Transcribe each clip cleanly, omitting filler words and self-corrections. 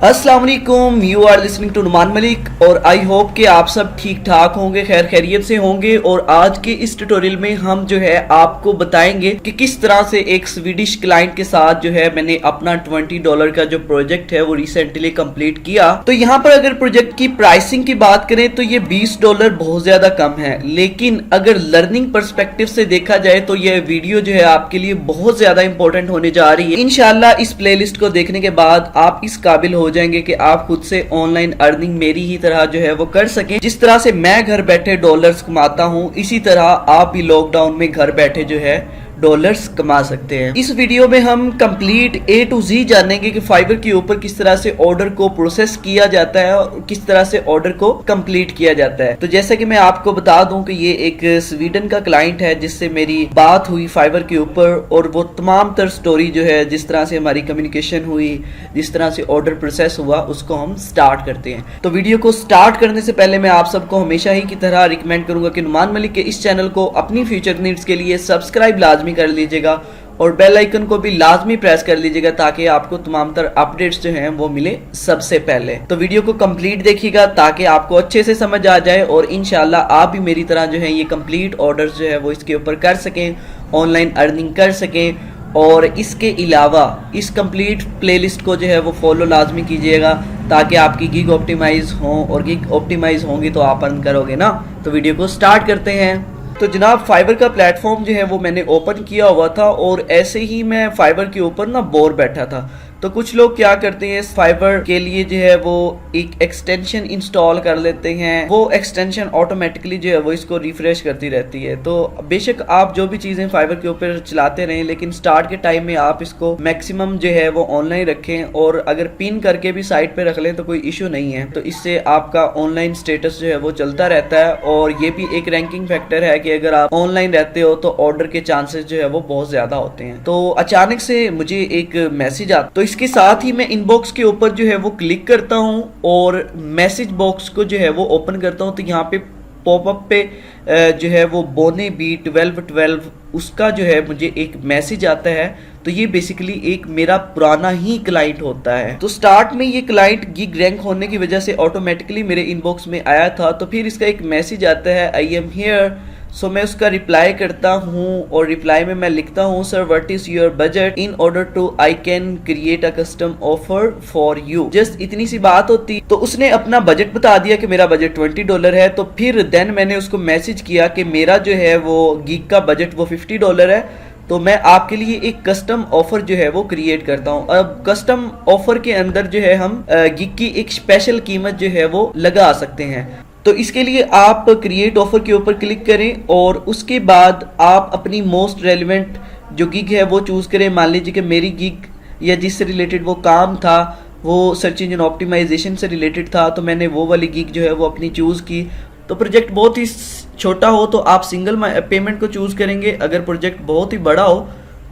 अस्सलाम वालेकुम, you are listening to Numan Malik और आई होप कि आप सब ठीक ठाक होंगे, खैर खैरियत से होंगे। और आज के इस ट्यूटोरियल में हम जो है आपको बताएंगे कि किस तरह से एक स्वीडिश क्लाइंट के साथ जो है मैंने अपना $20 का जो प्रोजेक्ट है वो रिसेंटली कंप्लीट किया। तो यहाँ पर अगर प्रोजेक्ट की प्राइसिंग की बात करें तो ये $20 बहुत ज्यादा कम है, लेकिन अगर लर्निंग पर्सपेक्टिव से देखा जाए तो ये वीडियो जो है आपके लिए बहुत ज्यादा इंपॉर्टेंट होने जा रही है। इंशाल्लाह इस प्लेलिस्ट को देखने के बाद आप इस काबिल हो जाएंगे कि आप खुद से ऑनलाइन अर्निंग मेरी ही तरह जो है वो कर सकें। जिस तरह से मैं घर बैठे डॉलर्स कमाता हूं, इसी तरह आप भी लॉकडाउन में घर बैठे जो है डॉलर्स कमा सकते हैं। इस वीडियो में हम कंप्लीट A to Z जानेंगे कि फाइवर के ऊपर किस तरह से ऑर्डर को प्रोसेस किया जाता है और किस तरह से ऑर्डर को कंप्लीट किया जाता है। तो जैसा कि मैं आपको बता दूं कि ये एक स्वीडन का क्लाइंट है जिससे मेरी बात हुई फाइवर के ऊपर, और वो तमाम तर स्टोरी जो है जिस तरह से हमारी कम्युनिकेशन हुई, जिस तरह से ऑर्डर प्रोसेस हुआ, उसको हम स्टार्ट करते हैं। तो वीडियो को स्टार्ट करने से पहले मैं आप सबको हमेशा ही की तरह रिकमेंड करूंगा कि नुमान मलिक के इस चैनल को अपनी फ्यूचर नीड्स के लिए सब्सक्राइब लाजमी कर लीजिएगा और बेल आइकन को भी लाजमी प्रेस कर लीजिएगा ताकि आपको तमाम तर अपडेट्स जो हैं वो मिले सबसे पहले। तो वीडियो को कंप्लीट देखिएगा ताकि आपको अच्छे से समझ आ जाए और इंशाल्लाह आप भी मेरी तरह जो है ये कंप्लीट ऑर्डर्स जो है वो इसके ऊपर कर सकें, ऑनलाइन अर्निंग कर सकें। और इसके अलावा इस कंप्लीट प्लेलिस्ट को जो है वो फॉलो लाजमी कीजिएगा ताकि आपकी गिग ऑप्टिमाइज हो, और गिग ऑप्टिमाइज होंगी तो आप अर्न करोगे ना। तो वीडियो को स्टार्ट करते हैं। तो जनाब फाइवर का प्लेटफॉर्म जो है वो मैंने ओपन किया हुआ था और ऐसे ही मैं फाइवर के ऊपर ना बोर बैठा था। तो कुछ लोग क्या करते हैं, फाइवर के लिए जो है वो एक एक्सटेंशन इंस्टॉल कर लेते हैं। वो एक्सटेंशन ऑटोमेटिकली जो है वो इसको रिफ्रेश करती रहती है। तो बेशक आप जो भी चीजें फाइवर के ऊपर चलाते रहें, लेकिन स्टार्ट के टाइम में आप इसको मैक्सिमम जो है वो ऑनलाइन रखें, और अगर पिन करके भी साइट पे रख लें तो कोई इशू नहीं है। तो इससे आपका ऑनलाइन स्टेटस जो है वो चलता रहता है, और ये भी एक रैंकिंग फैक्टर है कि अगर आप ऑनलाइन रहते हो तो ऑर्डर के चांसेस जो है वो बहुत ज्यादा होते हैं। तो अचानक से मुझे एक मैसेज आता, तो इसके साथ ही मैं इनबॉक्स के ऊपर जो है वो क्लिक करता हूं और मैसेज बॉक्स को जो है वो ओपन करता हूं। तो यहाँ पे पॉपअप पे जो है वो बोने बी 1212 उसका जो है मुझे एक मैसेज आता है। तो ये बेसिकली एक मेरा पुराना ही क्लाइंट होता है। तो स्टार्ट में ये क्लाइंट गिग रैंक होने की वजह से ऑटोमेटिकली मेरे इनबॉक्स में आया था। तो फिर इसका एक मैसेज आता है, आई एम हियर। सो मैं उसका रिप्लाई करता हूँ और रिप्लाई में मैं लिखता हूँ, sir what is your budget in order to I can create a custom offer for you. Just इतनी सी बात होती। तो उसने अपना बजट बता दिया कि मेरा बजट $20 है। तो फिर देन मैंने उसको मैसेज किया कि मेरा जो है वो गिग का बजट वो $50 है, तो मैं आपके लिए एक कस्टम ऑफर जो है वो क्रिएट करता हूँ। अब कस्टम ऑफर के अंदर जो है हम गिग की एक स्पेशल कीमत जो है वो लगा सकते हैं। तो इसके लिए आप क्रिएट ऑफर के ऊपर क्लिक करें और उसके बाद आप अपनी मोस्ट रेलिवेंट जो गिग है वो चूज करें। मान लीजिए कि मेरी गिग या जिससे रिलेटेड वो काम था वो सर्च इंजन ऑप्टिमाइजेशन से रिलेटेड था, तो मैंने वो वाली गिग जो है वो अपनी चूज की। तो प्रोजेक्ट बहुत ही छोटा हो तो आप सिंगल पेमेंट को चूज करेंगे, अगर प्रोजेक्ट बहुत ही बड़ा हो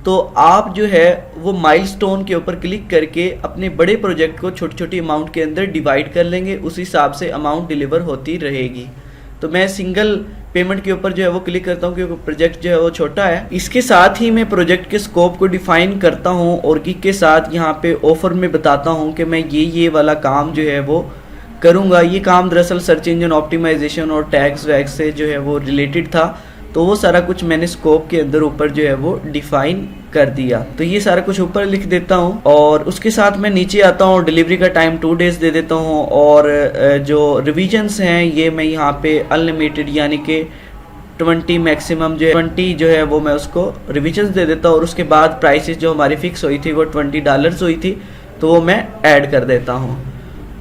तो आप जो है वो माइलस्टोन के ऊपर क्लिक करके अपने बड़े प्रोजेक्ट को छोटी छोटी अमाउंट के अंदर डिवाइड कर लेंगे, उस हिसाब से अमाउंट डिलीवर होती रहेगी। तो मैं सिंगल पेमेंट के ऊपर जो है वो क्लिक करता हूँ क्योंकि प्रोजेक्ट जो है वो छोटा है। इसके साथ ही मैं प्रोजेक्ट के स्कोप को डिफाइन करता हूँ और गिग के साथ यहाँ पे ऑफर में बताता हूँ कि मैं ये वाला काम जो है वो करूँगा। ये काम दरअसल सर्च इंजन ऑप्टिमाइजेशन और टैग्स वैग्स से जो है वो रिलेटेड था। तो वो सारा कुछ मैंने स्कोप के अंदर ऊपर जो है वो डिफाइन कर दिया। तो ये सारा कुछ ऊपर लिख देता हूँ और उसके साथ मैं नीचे आता हूँ, डिलीवरी का टाइम 2 डेज दे देता हूँ, और जो रिविजन्स हैं ये मैं यहाँ पे अनलिमिटेड यानी कि 20 मैक्सिमम जो है 20 जो है वो मैं उसको रिविजन्स दे देता हूँ। और उसके बाद प्राइसेस जो हमारी फिक्स हुई थी वो $20 हुई थी, तो वो मैं ऐड कर देता हूँ।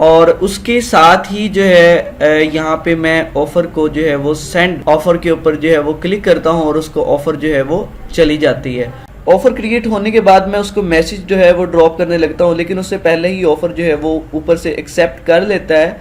और उसके साथ ही जो है यहाँ पे मैं ऑफर को जो है वो सेंड ऑफर के ऊपर जो है वो क्लिक करता हूँ और उसको ऑफर जो है वो चली जाती है। ऑफर क्रिएट होने के बाद मैं उसको मैसेज जो है वो ड्रॉप करने लगता हूँ, लेकिन उससे पहले ही ऑफर जो है वो ऊपर से एक्सेप्ट कर लेता है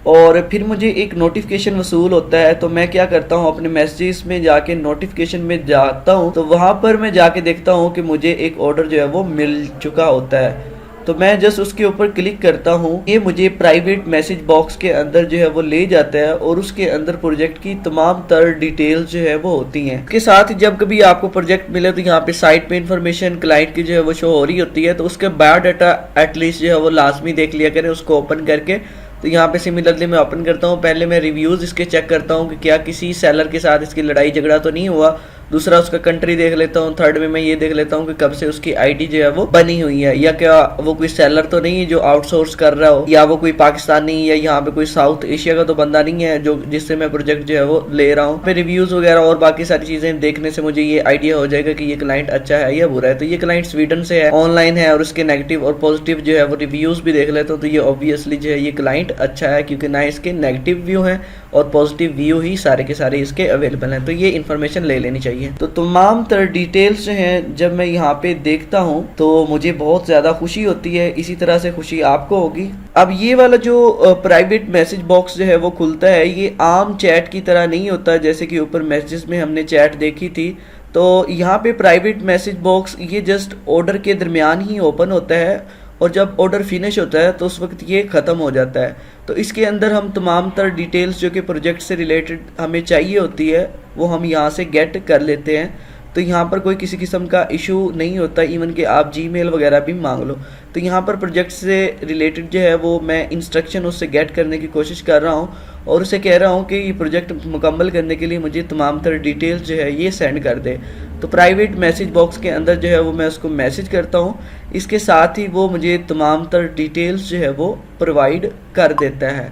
और फिर मुझे एक नोटिफिकेशन वसूल होता है। तो मैं क्या करता हूँ, अपने मैसेजेस में जाके नोटिफिकेशन में जाता हूँ, तो वहाँ पर मैं जाके देखता हूँ कि मुझे एक ऑर्डर जो है वो मिल चुका होता है। तो मैं जस्ट उसके ऊपर क्लिक करता हूँ, ये मुझे प्राइवेट मैसेज बॉक्स के अंदर जो है वो ले जाता है और उसके अंदर प्रोजेक्ट की तमाम तर डिटेल्स जो है वो होती हैं। इसके साथ ही जब कभी आपको प्रोजेक्ट मिले तो यहाँ पे साइट पे इंफॉर्मेशन क्लाइंट की जो है वो शो हो रही होती है, तो उसके बायोडाटा एटलीस्ट जो है वो लाजमी देख लिया करें उसको ओपन करके। तो यहाँ पे सिमिलरली मैं ओपन करता हूँ, पहले मैं रिव्यूज़ इसके चेक करता हूँ कि क्या किसी सेलर के साथ इसकी लड़ाई झगड़ा तो नहीं हुआ। दूसरा उसका कंट्री देख लेता हूँ। थर्ड में मैं ये देख लेता हूँ कि कब से उसकी आईडी जो है वो बनी हुई है, या क्या वो कोई सेलर तो नहीं है जो आउटसोर्स कर रहा हो, या वो कोई पाकिस्तानी या यहाँ पे कोई साउथ एशिया का तो बंदा नहीं है जो जिससे मैं प्रोजेक्ट जो है वो ले रहा हूँ। फिर रिव्यूज़ वगैरह और बाकी सारी चीज़ें देखने से मुझे ये आइडिया हो जाएगा कि ये क्लाइंट अच्छा है या बुरा है। तो ये क्लाइंट स्वीडन से है, ऑनलाइन है, और उसके नेगेटिव और पॉजिटिव जो है वो रिव्यूज़ भी देख लेता हूँ। तो ये ऑब्वियसली जो है ये क्लाइंट अच्छा है, क्योंकि ना इसके नेगेटिव व्यू हैं और पॉजिटिव व्यू ही सारे के सारे इसके अवेलेबल हैं। तो ये इन्फॉर्मेशन ले लेनी चाहिए। तो तमाम तर डिटेल्स जो हैं जब मैं यहाँ पे देखता हूँ तो मुझे बहुत ज़्यादा खुशी होती है। इसी तरह से खुशी आपको होगी। अब ये वाला जो प्राइवेट मैसेज बॉक्स जो है वो खुलता है, ये आम चैट की तरह नहीं होता जैसे कि ऊपर मैसेजेस में हमने चैट देखी थी। तो यहाँ पे प्राइवेट मैसेज बॉक्स ये जस्ट ऑर्डर के दरमियान ही ओपन होता है, और जब ऑर्डर फिनिश होता है तो उस वक्त ये ख़त्म हो जाता है। तो इसके अंदर हम तमाम तर डिटेल्स जो कि प्रोजेक्ट से रिलेटेड हमें चाहिए होती है वो हम यहाँ से गेट कर लेते हैं। तो यहाँ पर कोई किसी किस्म का इशू नहीं होता, इवन कि आप जीमेल वगैरह भी मांग लो। तो यहाँ पर प्रोजेक्ट से रिलेटेड जो है वो मैं इंस्ट्रक्शन उससे गेट करने की कोशिश कर रहा हूँ, और उसे कह रहा हूँ कि ये प्रोजेक्ट मुकम्मल करने के लिए मुझे तमाम तरह डिटेल्स जो है ये सेंड कर दे। तो प्राइवेट मैसेज बॉक्स के अंदर जो है वो मैं उसको मैसेज करता हूँ, इसके साथ ही वो मुझे तमाम तरह डिटेल्स जो है वो प्रोवाइड कर देता है।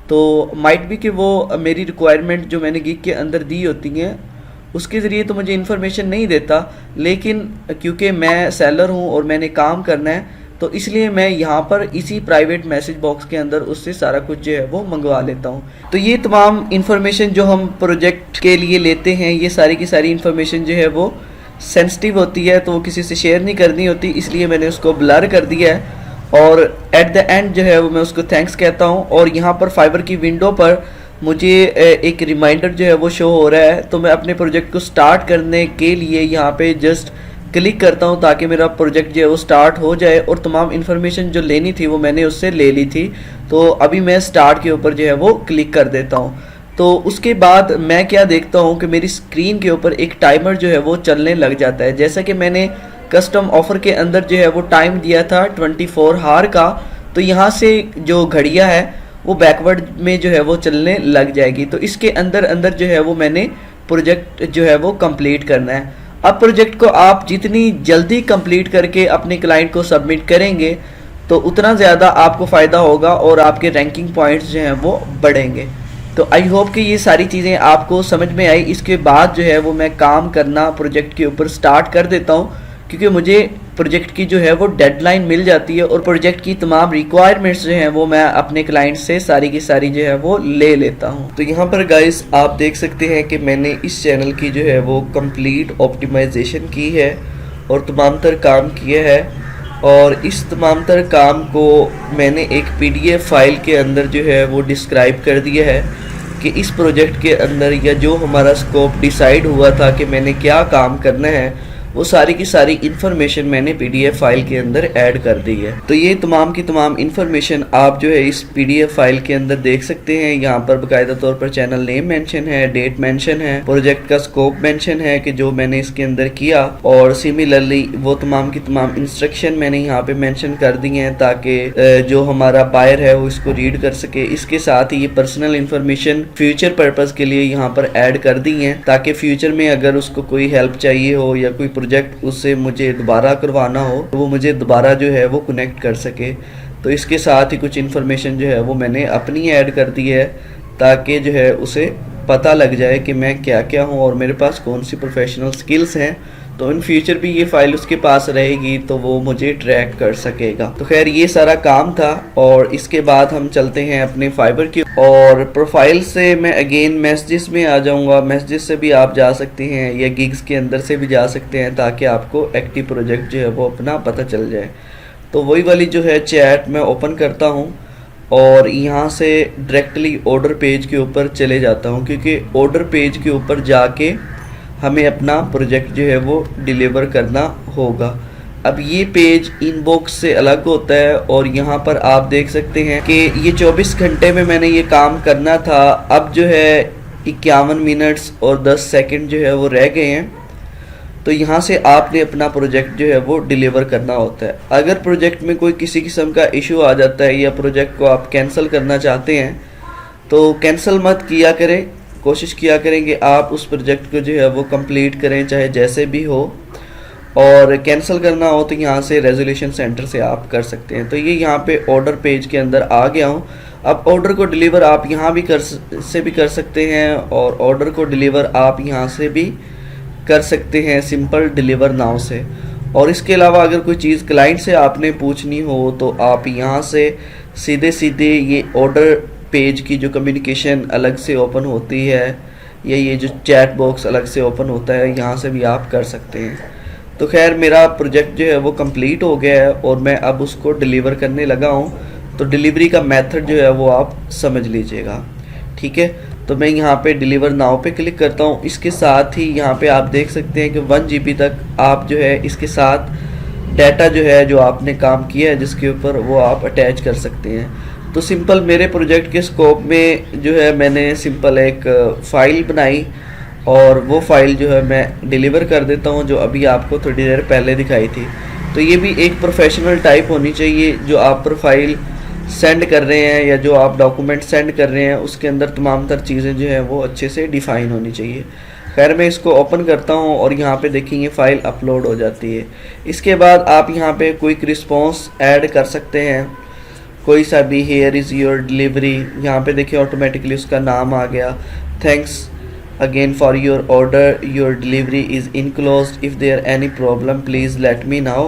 तो माइट भी कि वो मेरी रिक्वायरमेंट जो मैंने गिग के अंदर दी होती हैं उसके ज़रिए तो मुझे इन्फॉर्मेशन नहीं देता, लेकिन क्योंकि मैं सेलर हूँ और मैंने काम करना है तो इसलिए मैं यहाँ पर इसी प्राइवेट मैसेज बॉक्स के अंदर उससे सारा कुछ जो है वो मंगवा लेता हूँ। तो ये तमाम इन्फॉर्मेशन जो हम प्रोजेक्ट के लिए लेते हैं, ये सारी की सारी इन्फॉर्मेशन जो है वो सेंसिटिव होती है, तो वो किसी से शेयर नहीं करनी होती, इसलिए मैंने उसको ब्लर कर दिया है। और एट द एंड जो है वो मैं उसको थैंक्स कहता हूँ। और यहाँ पर फाइबर की विंडो पर मुझे एक रिमाइंडर जो है वो शो हो रहा है, तो मैं अपने प्रोजेक्ट को स्टार्ट करने के लिए यहाँ पे जस्ट क्लिक करता हूँ ताकि मेरा प्रोजेक्ट जो है वो स्टार्ट हो जाए। और तमाम इन्फॉर्मेशन जो लेनी थी वो मैंने उससे ले ली थी। तो अभी मैं स्टार्ट के ऊपर जो है वो क्लिक कर देता हूँ। तो उसके बाद मैं क्या देखता हूँ कि मेरी स्क्रीन के ऊपर एक टाइमर जो है वो चलने लग जाता है। जैसा कि मैंने कस्टम ऑफ़र के अंदर जो है वो टाइम दिया था 24 आवर का, तो यहाँ से जो घड़ियाँ है वो बैकवर्ड में जो है वो चलने लग जाएगी। तो इसके अंदर अंदर जो है वो मैंने प्रोजेक्ट जो है वो कंप्लीट करना है। अब प्रोजेक्ट को आप जितनी जल्दी कंप्लीट करके अपने क्लाइंट को सबमिट करेंगे तो उतना ज़्यादा आपको फ़ायदा होगा और आपके रैंकिंग पॉइंट्स जो हैं वो बढ़ेंगे। तो आई होप कि ये सारी चीज़ें आपको समझ में आई। इसके बाद जो है वो मैं काम करना प्रोजेक्ट के ऊपर स्टार्ट कर देता हूँ, क्योंकि मुझे प्रोजेक्ट की जो है वो डेडलाइन मिल जाती है और प्रोजेक्ट की तमाम रिक्वायरमेंट्स जो हैं वो मैं अपने क्लाइंट से सारी की सारी जो है वो ले लेता हूँ। तो यहाँ पर गाइस आप देख सकते हैं कि मैंने इस चैनल की जो है वो कंप्लीट ऑप्टिमाइजेशन की है और तमाम तर काम किया है। और इस तमाम तर काम को मैंने एक PDF फाइल के अंदर जो है वो डिस्क्राइब कर दिया है कि इस प्रोजेक्ट के अंदर या जो हमारा स्कोप डिसाइड हुआ था कि मैंने क्या काम करना है वो सारी की सारी इन्फॉर्मेशन मैंने PDF फाइल के अंदर ऐड कर दी है। तो ये तमाम की तमाम इन्फॉर्मेशन आप जो है इस PDF फाइल के अंदर देख सकते हैं। यहाँ पर बाकायदा तौर पर चैनल नेम मेंशन है, डेट मेंशन है, प्रोजेक्ट का स्कोप मेंशन है कि जो मैंने इसके अंदर किया, और सिमिलरली वो तमाम की तमाम इंस्ट्रक्शन मैंने यहाँ पे मेंशन कर दी हैं ताकि जो हमारा बायर है वो इसको रीड कर सके। इसके साथ ही ये पर्सनल इन्फॉर्मेशन फ्यूचर पर्पज़ के लिए यहाँ पर ऐड कर दी हैं ताकि फ्यूचर में अगर उसको कोई हेल्प चाहिए हो या कोई प्रोजेक्ट उससे मुझे दोबारा करवाना हो तो वो मुझे दोबारा जो है वो कनेक्ट कर सके। तो इसके साथ ही कुछ इन्फॉर्मेशन जो है वो मैंने अपनी ऐड कर दी है ताकि जो है उसे पता लग जाए कि मैं क्या क्या हूँ और मेरे पास कौन सी प्रोफेशनल स्किल्स हैं। तो इन फ्यूचर भी ये फाइल उसके पास रहेगी तो वो मुझे ट्रैक कर सकेगा। तो खैर ये सारा काम था और इसके बाद हम चलते हैं अपने फाइबर की। और प्रोफाइल से मैं अगेन मैसेजेस में आ जाऊंगा। मैसेजेस से भी आप जा सकते हैं या गिग्स के अंदर से भी जा सकते हैं ताकि आपको एक्टिव प्रोजेक्ट जो है वो अपना पता चल जाए। तो वही वाली जो है चैट मैं ओपन करता हूँ और यहाँ से डायरेक्टली ऑर्डर पेज के ऊपर चले जाता हूँ, क्योंकि ऑर्डर पेज के ऊपर जाके हमें अपना प्रोजेक्ट जो है वो डिलीवर करना होगा। अब ये पेज इनबॉक्स से अलग होता है और यहाँ पर आप देख सकते हैं कि ये 24 घंटे में मैंने ये काम करना था, अब जो है 51 मिनट्स और 10 सेकंड जो है वो रह गए हैं। तो यहाँ से आपने अपना प्रोजेक्ट जो है वो डिलीवर करना होता है। अगर प्रोजेक्ट में कोई किसी किस्म का इशू आ जाता है या प्रोजेक्ट को आप कैंसिल करना चाहते हैं तो कैंसिल मत किया करें, कोशिश किया करें कि आप उस प्रोजेक्ट को जो है वो कंप्लीट करें, चाहे जैसे भी हो। और कैंसिल करना हो तो यहाँ से रेजोल्यूशन सेंटर से आप कर सकते हैं। तो ये यहाँ पे ऑर्डर पेज के अंदर आ गया हूँ। अब ऑर्डर को डिलीवर आप यहाँ भी कर सकते हैं और ऑर्डर को डिलीवर आप यहाँ से भी कर सकते हैं सिंपल डिलीवर नाउ से। और इसके अलावा अगर कोई चीज़ क्लाइंट से आपने पूछनी हो तो आप यहाँ से सीधे ये ऑर्डर पेज की जो कम्युनिकेशन अलग से ओपन होती है या ये जो चैट बॉक्स अलग से ओपन होता है, यहाँ से भी आप कर सकते हैं। तो खैर मेरा प्रोजेक्ट जो है वो कंप्लीट हो गया है और मैं अब उसको डिलीवर करने लगा हूँ। तो डिलीवरी का मेथड जो है वो आप समझ लीजिएगा, ठीक है। तो मैं यहाँ पे डिलीवर नाउ पे क्लिक करता हूँ। इसके साथ ही यहाँ पे आप देख सकते हैं कि 1 GB तक आप जो है इसके साथ डाटा जो है जो आपने काम किया है जिसके ऊपर वो आप अटैच कर सकते हैं। तो सिंपल मेरे प्रोजेक्ट के स्कोप में जो है मैंने सिंपल एक फ़ाइल बनाई और वो फाइल जो है मैं डिलीवर कर देता हूँ, जो अभी आपको थोड़ी देर पहले दिखाई थी। तो ये भी एक प्रोफेशनल टाइप होनी चाहिए। जो आप प्रोफाइल सेंड कर रहे हैं या जो आप डॉक्यूमेंट सेंड कर रहे हैं उसके अंदर तमाम तर चीज़ें जो हैं वो अच्छे से डिफ़ाइन होनी चाहिए। खैर मैं इसको ओपन करता हूँ और यहाँ पे देखेंगे फ़ाइल अपलोड हो जाती है। इसके बाद आप यहाँ पे क्विक रिस्पॉन्स ऐड कर सकते हैं, कोई सा भी। हेयर इज़ योर डिलीवरी, यहाँ पे देखिए ऑटोमेटिकली उसका नाम आ गया। Thanks again for your order, your delivery is enclosed, if there any problem please let me know,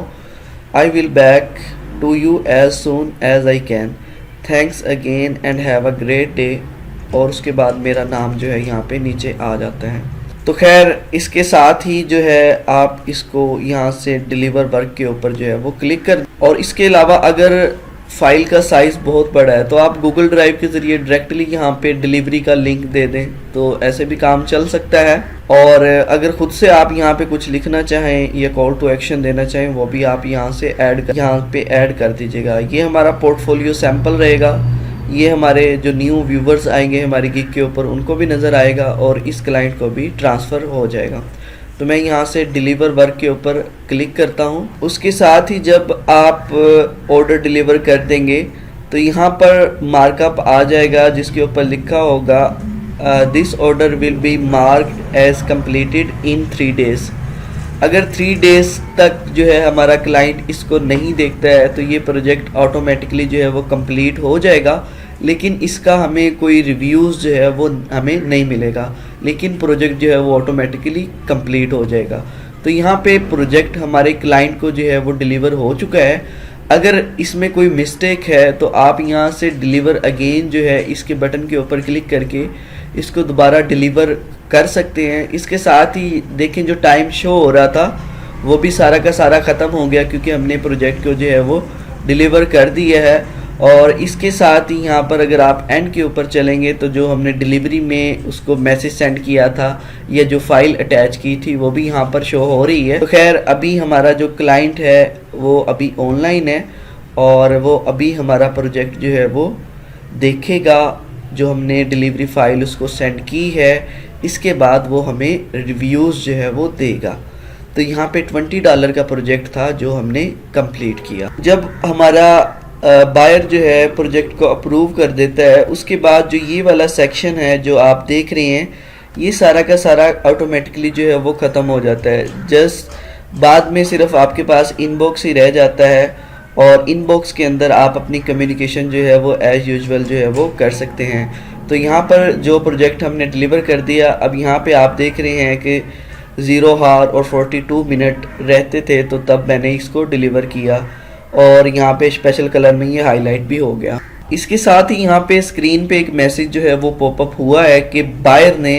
I will back to you as soon as I can, thanks again and have a great day। और उसके बाद मेरा नाम जो है यहाँ पे नीचे आ जाता है। तो खैर इसके साथ ही जो है आप इसको यहाँ से डिलीवर वर्क के ऊपर जो है वो क्लिक कर। और इसके अलावा अगर फाइल का साइज़ बहुत बड़ा है तो आप गूगल ड्राइव के ज़रिए डायरेक्टली यहाँ पे डिलीवरी का लिंक दे दें, तो ऐसे भी काम चल सकता है। और अगर ख़ुद से आप यहाँ पे कुछ लिखना चाहें या कॉल टू एक्शन देना चाहें वो भी आप यहाँ से यहाँ पे ऐड कर दीजिएगा। ये हमारा पोर्टफोलियो सैम्पल रहेगा, ये हमारे जो न्यू व्यूवर्स आएंगे हमारी गिग के ऊपर उनको भी नज़र आएगा और इस क्लाइंट को भी ट्रांसफ़र हो जाएगा। तो मैं यहाँ से डिलीवर वर्क के ऊपर क्लिक करता हूँ। उसके साथ ही जब आप ऑर्डर डिलीवर कर देंगे तो यहाँ पर मार्कअप आ जाएगा जिसके ऊपर लिखा होगा this order will be marked as completed in 3 days। अगर 3 days तक जो है हमारा क्लाइंट इसको नहीं देखता है तो ये प्रोजेक्ट ऑटोमेटिकली जो है वो कंप्लीट हो जाएगा, लेकिन इसका हमें कोई रिव्यूज़ जो है वो हमें नहीं मिलेगा, लेकिन प्रोजेक्ट जो है वो ऑटोमेटिकली कंप्लीट हो जाएगा। तो यहाँ पे प्रोजेक्ट हमारे क्लाइंट को जो है वो डिलीवर हो चुका है। अगर इसमें कोई मिस्टेक है तो आप यहाँ से डिलीवर अगेन जो है इसके बटन के ऊपर क्लिक करके इसको दोबारा डिलीवर कर सकते हैं। इसके साथ ही देखें जो टाइम शो हो रहा था वो भी सारा का सारा ख़त्म हो गया क्योंकि हमने प्रोजेक्ट को जो है वो डिलीवर कर दिया है। और इसके साथ ही यहाँ पर अगर आप एंड के ऊपर चलेंगे तो जो हमने डिलीवरी में उसको मैसेज सेंड किया था या जो फाइल अटैच की थी वो भी यहाँ पर शो हो रही है। तो खैर अभी हमारा जो क्लाइंट है वो अभी ऑनलाइन है और वो अभी हमारा प्रोजेक्ट जो है वो देखेगा, जो हमने डिलीवरी फाइल उसको सेंड की है। इसके बाद वो हमें रिव्यूज़ जो है वो देगा। तो यहाँ पे $20 का प्रोजेक्ट था जो हमने कंप्लीट किया। जब हमारा बायर जो है प्रोजेक्ट को अप्रूव कर देता है उसके बाद जो ये वाला सेक्शन है जो आप देख रहे हैं ये सारा का सारा ऑटोमेटिकली जो है वो ख़त्म हो जाता है। जस्ट बाद में सिर्फ आपके पास इनबॉक्स ही रह जाता है और इनबॉक्स के अंदर आप अपनी कम्युनिकेशन जो है वो एज़ यूजुअल जो है वो कर सकते हैं। तो यहाँ पर जो प्रोजेक्ट हमने डिलीवर कर दिया, अब यहाँ पे आप देख रहे हैं कि 0 आवर और 42 मिनट रहते थे तो तब मैंने इसको डिलीवर किया और यहाँ पे स्पेशल कलर में ये हाईलाइट भी हो गया। इसके साथ ही यहाँ पे स्क्रीन पे एक मैसेज जो है वो पॉपअप हुआ है कि बायर ने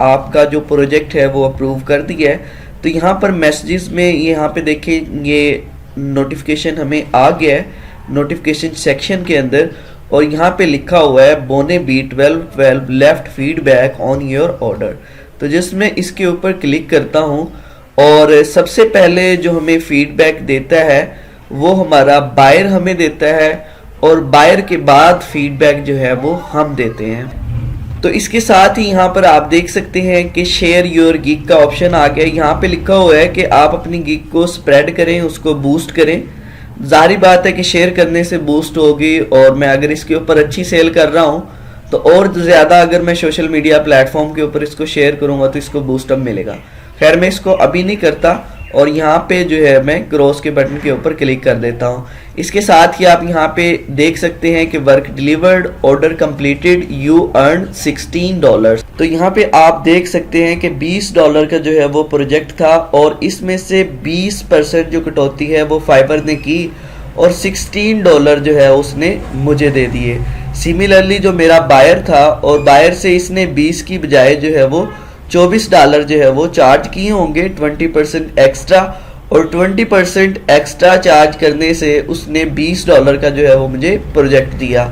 आपका जो प्रोजेक्ट है वो अप्रूव कर दिया है। तो यहाँ पर मैसेजेस में यहाँ पे देखिए ये नोटिफिकेशन हमें आ गया है नोटिफिकेशन सेक्शन के अंदर और यहाँ पे लिखा हुआ है बोने बी 12 left feedback on your order. तो जिसमें इसके ऊपर क्लिक करता हूँ और सबसे पहले जो हमें फीडबैक देता है वो हमारा बायर हमें देता है, और बायर के बाद फीडबैक जो है वो हम देते हैं। तो इसके साथ ही यहाँ पर आप देख सकते हैं कि शेयर योर गिग का ऑप्शन आ गया। यहाँ पे लिखा हुआ है कि आप अपनी गिग को स्प्रेड करें, उसको बूस्ट करें। जाहिर बात है कि शेयर करने से बूस्ट होगी, और मैं अगर इसके ऊपर अच्छी सेल कर रहा हूँ तो और ज़्यादा अगर मैं सोशल मीडिया प्लेटफॉर्म के ऊपर इसको शेयर करूँगा तो इसको बूस्टअप मिलेगा। खैर मैं इसको अभी नहीं करता, और यहाँ पे जो है मैं क्रॉस के बटन के ऊपर क्लिक कर देता हूँ। इसके साथ ही आप यहाँ पे देख सकते हैं कि work delivered, order completed, you earn $16। तो यहाँ पे आप देख सकते हैं कि $20 का जो है वो प्रोजेक्ट था, और इसमें से 20% जो कटौती है वो फाइबर ने की, और $16 जो है उसने मुझे दे दिए। सिमिलरली जो मेरा बायर था, और बायर से इसने 20 की बजाय जो है वो $24 जो है वो चार्ज किए होंगे, 20% एक्स्ट्रा, और 20% एक्स्ट्रा चार्ज करने से उसने $20 का जो है वो मुझे प्रोजेक्ट दिया।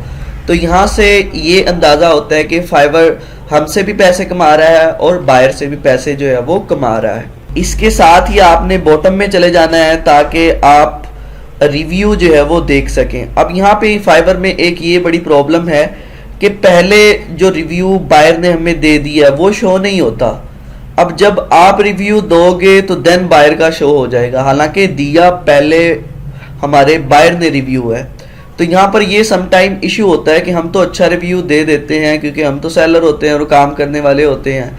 तो यहाँ से ये अंदाज़ा होता है कि फाइवर हमसे भी पैसे कमा रहा है और बायर से भी पैसे जो है वो कमा रहा है। इसके साथ ही आपने बॉटम में चले जाना है ताकि आप रिव्यू जो है वो देख सकें। अब यहाँ पे फाइवर में एक ये बड़ी प्रॉब्लम है कि पहले जो रिव्यू बायर ने हमें दे दिया वो शो नहीं होता। अब जब आप रिव्यू दोगे तो देन बायर का शो हो जाएगा, हालांकि दिया पहले हमारे बायर ने रिव्यू है। तो यहाँ पर ये समटाइम इशू होता है कि हम तो अच्छा रिव्यू दे देते हैं क्योंकि हम तो सेलर होते हैं और काम करने वाले होते हैं,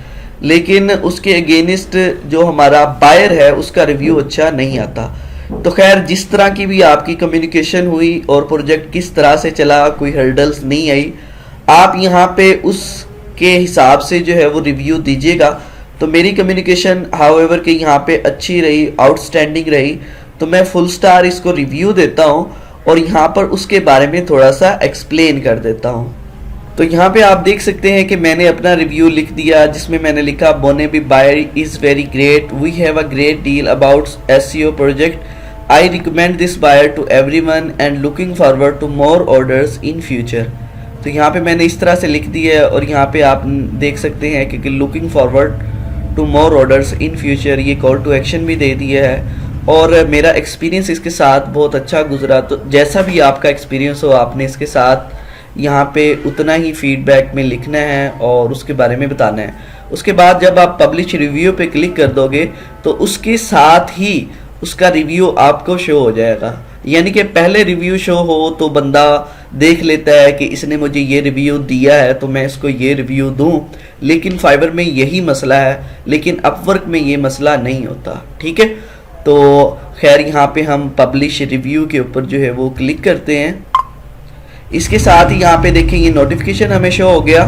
लेकिन उसके अगेंस्ट जो हमारा बायर है उसका रिव्यू अच्छा नहीं आता। तो खैर जिस तरह की भी आपकी कम्युनिकेशन हुई और प्रोजेक्ट किस तरह से चला, कोई हर्डल्स नहीं आई, आप यहाँ पे उसके हिसाब से जो है वो रिव्यू दीजिएगा। तो मेरी कम्युनिकेशन हाउएवर कि यहाँ पे अच्छी रही, आउटस्टैंडिंग रही, तो मैं फुल स्टार इसको रिव्यू देता हूँ और यहाँ पर उसके बारे में थोड़ा सा एक्सप्लेन कर देता हूँ। तो यहाँ पे आप देख सकते हैं कि मैंने अपना रिव्यू लिख दिया जिसमें मैंने लिखा बोनेबी buyer is very great, we have a great deal about SEO project, I recommend this buyer to everyone and looking forward to more orders in future. तो यहाँ पे मैंने इस तरह से लिख दिया है, और यहाँ पे आप देख सकते हैं कि looking forward to more orders in future, ये कॉल टू एक्शन भी दे दिया है। और मेरा एक्सपीरियंस इसके साथ बहुत अच्छा गुजरा। तो जैसा भी आपका एक्सपीरियंस हो, आपने इसके साथ यहाँ पे उतना ही फीडबैक में लिखना है और उसके बारे में बताना है। उसके बाद जब आप पब्लिश रिव्यू पे क्लिक कर दोगे तो उसके साथ ही उसका रिव्यू आपको शो हो जाएगा। यानी कि पहले रिव्यू शो हो तो बंदा देख लेता है कि इसने मुझे ये रिव्यू दिया है तो मैं इसको ये रिव्यू दूं, लेकिन फाइबर में यही मसला है, लेकिन अपवर्क में ये मसला नहीं होता। ठीक है, तो खैर यहाँ पे हम पब्लिश रिव्यू के ऊपर जो है वो क्लिक करते हैं। इसके साथ ही यहाँ पे देखें ये नोटिफिकेशन हमें शो हो गया।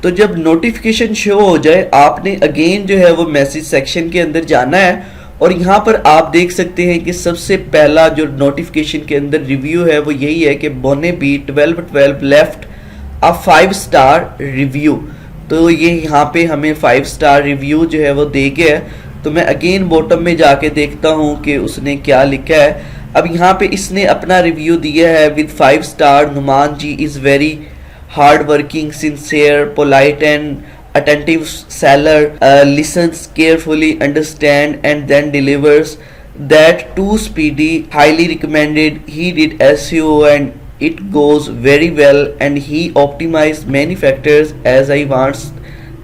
तो जब नोटिफिकेशन शो हो जाए आपने अगेन जो है वो मैसेज सेक्शन के अंदर जाना है, और यहाँ पर आप देख सकते हैं कि सबसे पहला जो नोटिफिकेशन के अंदर रिव्यू है वो यही है कि बोनेबी 12/12 लेफ्ट अ 5 स्टार रिव्यू। तो ये यहाँ पे हमें 5 स्टार रिव्यू जो है वो दे गया है। तो मैं अगेन बॉटम में जाके देखता हूँ कि उसने क्या लिखा है। अब यहाँ पे इसने अपना रिव्यू दिया है with 5 star, Numan ji is very hard working, sincere, polite and attentive seller, listens carefully, understand and then delivers, that too speedy, highly recommended, he did SEO and it goes very well and he optimized many factors as I want,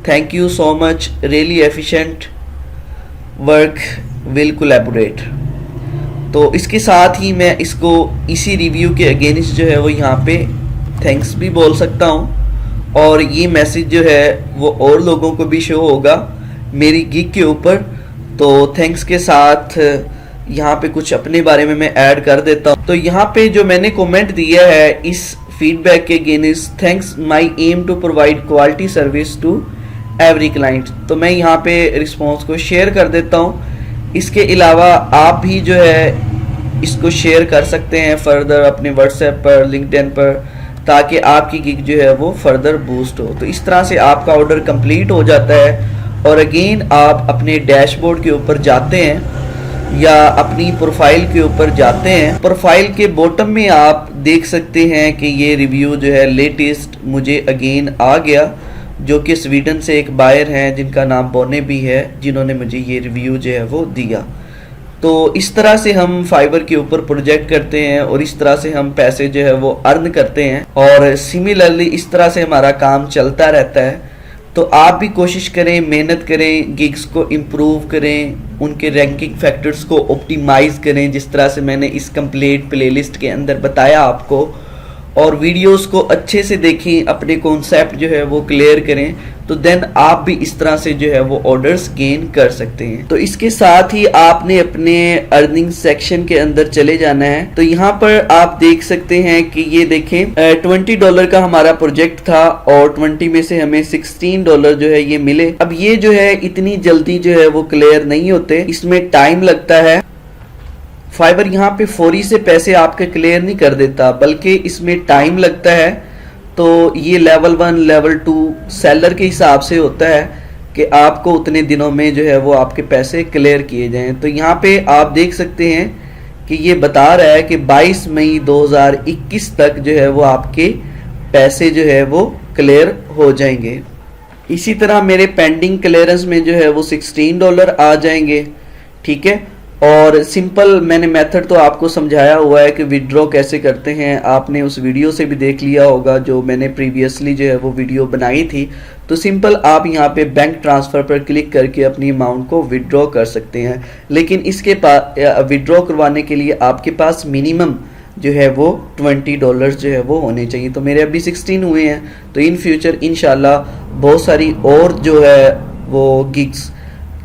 thank you so much, really efficient work, will collaborate। तो इसके साथ ही मैं इसको इसी review के against जो है वो यहाँ पे थैंक्स भी बोल सकता हूँ, और ये मैसेज जो है वो और लोगों को भी शो होगा मेरी गिग के ऊपर। तो थैंक्स के साथ यहाँ पे कुछ अपने बारे में मैं ऐड कर देता हूँ। तो यहाँ पे जो मैंने कमेंट दिया है इस फीडबैक के against, thanks my aim to provide quality service to every client. तो मैं यहाँ पे रिस्पॉन्स को शेयर कर देता हूँ। इसके अलावा आप भी जो है इसको शेयर कर सकते हैं फर्दर अपने व्हाट्सएप पर, लिंक्डइन पर, ताकि आपकी गिग जो है वो फर्दर बूस्ट हो। तो इस तरह से आपका ऑर्डर कंप्लीट हो जाता है, और अगेन आप अपने डैशबोर्ड के ऊपर जाते हैं या अपनी प्रोफाइल के ऊपर जाते हैं। प्रोफाइल के बॉटम में आप देख सकते हैं कि ये रिव्यू जो है लेटेस्ट मुझे अगेन आ गया। जो कि स्वीडन से एक बायर हैं जिनका नाम बोने भी है, जिन्होंने मुझे ये रिव्यू जो है वो दिया। तो इस तरह से हम फाइवर के ऊपर प्रोजेक्ट करते हैं और इस तरह से हम पैसे जो है वो अर्न करते हैं, और सिमिलरली इस तरह से हमारा काम चलता रहता है। तो आप भी कोशिश करें, मेहनत करें, गिग्स को इम्प्रूव करें, उनके रैंकिंग फैक्टर्स को ऑप्टिमाइज़ करें, जिस तरह से मैंने इस कंप्लीट प्लेलिस्ट के अंदर बताया आपको, और वीडियोस को अच्छे से देखें, अपने कॉन्सेप्ट जो है वो क्लियर करें, तो देन आप भी इस तरह से जो है वो ऑर्डर्स गेन कर सकते हैं। तो इसके साथ ही आपने अपने अर्निंग सेक्शन के अंदर चले जाना है। तो यहाँ पर आप देख सकते हैं कि ये देखें $20 का हमारा प्रोजेक्ट था और 20 में से हमें $16 जो है ये मिले। अब ये जो है इतनी जल्दी जो है वो क्लियर नहीं होते, इसमें टाइम लगता है। फाइवर यहाँ पे फौरी से पैसे आपके क्लियर नहीं कर देता, बल्कि इसमें टाइम लगता है। तो ये लेवल 1 लेवल 2 सेलर के हिसाब से होता है कि आपको उतने दिनों में जो है वो आपके पैसे क्लियर किए जाएं। तो यहाँ पे आप देख सकते हैं कि ये बता रहा है कि 22 मई 2021 तक जो है वो आपके पैसे जो है वो क्लियर हो जाएंगे। इसी तरह मेरे पेंडिंग क्लियरेंस में जो है वो $16 आ जाएंगे, ठीक है। और सिंपल मैंने मेथड तो आपको समझाया हुआ है कि विड्रॉ कैसे करते हैं, आपने उस वीडियो से भी देख लिया होगा जो मैंने प्रीवियसली जो है वो वीडियो बनाई थी। तो सिंपल आप यहाँ पे बैंक ट्रांसफ़र पर क्लिक करके अपनी अमाउंट को विड्रॉ कर सकते हैं, लेकिन इसके पास विड्रॉ करवाने के लिए आपके पास मिनिमम जो है वो $20 जो है वो होने चाहिए। तो मेरे अभी 16 हुए हैं, तो इन फ्यूचर इंशाल्लाह बहुत सारी और जो है वो गिग्स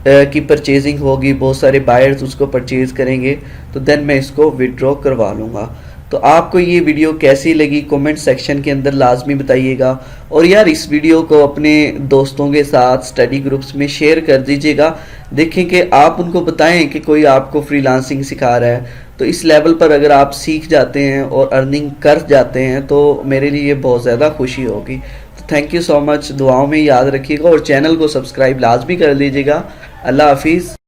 की परचेजिंग होगी, बहुत सारे बायर्स उसको परचेज करेंगे, तो देन मैं इसको विड्रॉ करवा लूँगा। तो आपको ये वीडियो कैसी लगी कमेंट सेक्शन के अंदर लाजमी बताइएगा, और यार इस वीडियो को अपने दोस्तों के साथ स्टडी ग्रुप्स में शेयर कर दीजिएगा। देखें कि आप उनको बताएं कि कोई आपको फ्रीलांसिंग सिखा रहा है, तो इस लेवल पर अगर आप सीख जाते हैं और अर्निंग कर जाते हैं तो मेरे लिए बहुत ज़्यादा खुशी होगी। तो थैंक यू सो मच, दुआओं में याद रखिएगा और चैनल को सब्सक्राइब लाजमी कर लीजिएगा। अल्लाह हाफिज़।